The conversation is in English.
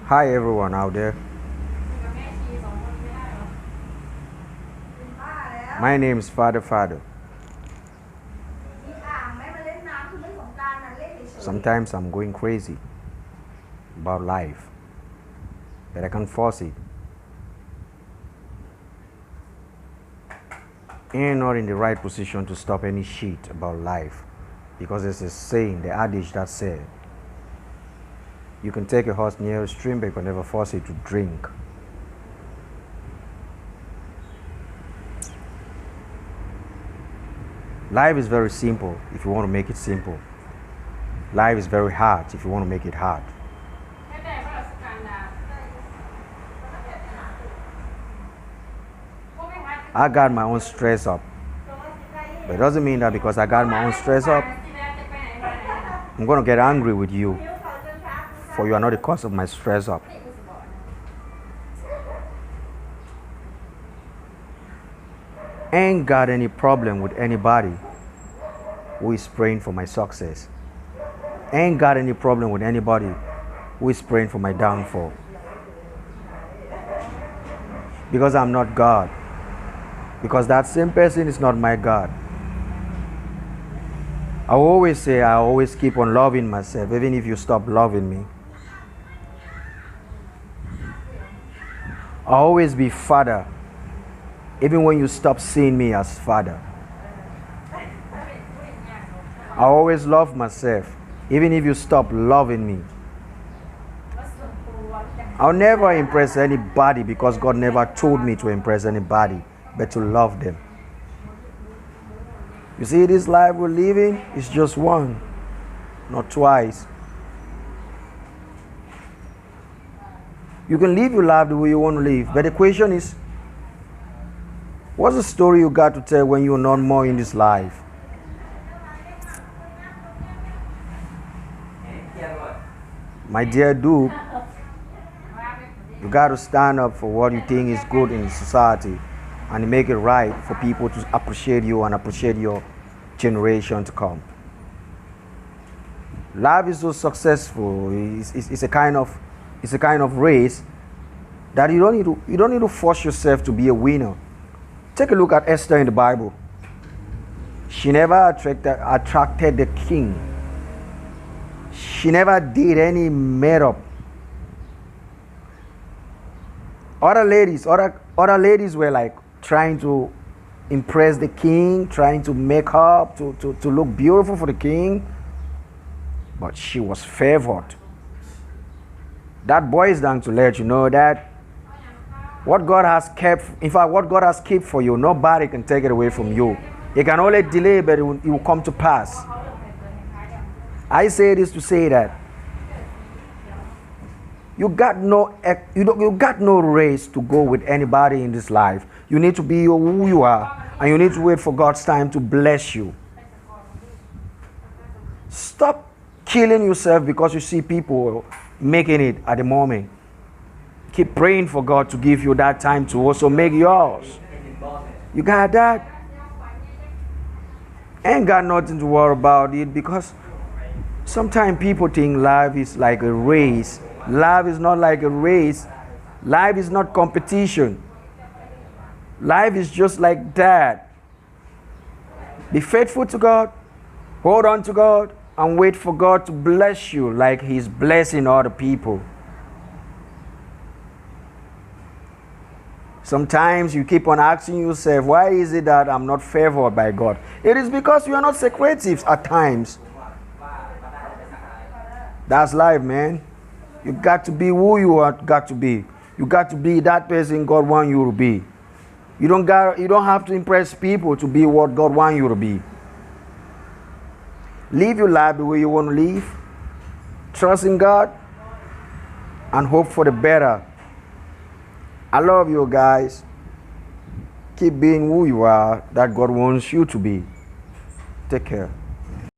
Hi everyone out there. My name is Father Father. Sometimes I'm going crazy about life, but I can't force it. You're not in the right position to stop any shit about life, because there's a saying, the adage that said, you can take a horse near a stream, but you can never force it to drink. Life is very simple if you want to make it simple. Life is very hard if you want to make it hard. I got my own stress up. But it doesn't mean that because I got my own stress up, I'm going to get angry with you, for you are not the cause of my stress up. Ain't got any problem with anybody who is praying for my success. Ain't got any problem with anybody who is praying for my downfall. Because I'm not God. Because that same person is not my God. I always say I always keep on loving myself, even if you stop loving me. I always be Father, even when you stop seeing me as Father. I always love myself, even if you stop loving me. I'll never impress anybody because God never told me to impress anybody, but to love them. You see, this life we're living is just one, not twice. You can live your life the way you want to live, but the question is, what's the story you got to tell when you're not more in this life? My dear dude, you got to stand up for what you think is good in society and make it right for people to appreciate you and appreciate your generation to come. Life is so successful. It's a kind of race that you don't need to force yourself to be a winner. Take a look at Esther in the Bible. She never attracted the king. She never did any made-up. Other ladies were like trying to impress the king, trying to make up, to look beautiful for the king. But she was favored. That boils down to let you know that what God has kept, in fact, what God has kept for you, nobody can take it away from you. It can only delay, but it will come to pass. I say this to say that you got no race to go with anybody in this life. You need to be who you are, and you need to wait for God's time to bless you. Stop killing yourself because you see people making it at the moment. Keep praying for God to give you that time to also make yours. You got that? Ain't got nothing to worry about it, because sometimes people think life is like a race. Life is not like a race. Life is not competition. Life is just like that. Be faithful to God, hold on to God, and wait for God to bless you like He's blessing other people. Sometimes you keep on asking yourself, why is it that I'm not favored by God? It is because you are not secretive at times. That's life, man. You got to be who you are got to be. You got to be that person God wants you to be. You don't have to impress people to be what God wants you to be. Live your life the way you want to live. Trust in God and hope for the better. I love you guys. Keep being who you are that God wants you to be. Take care.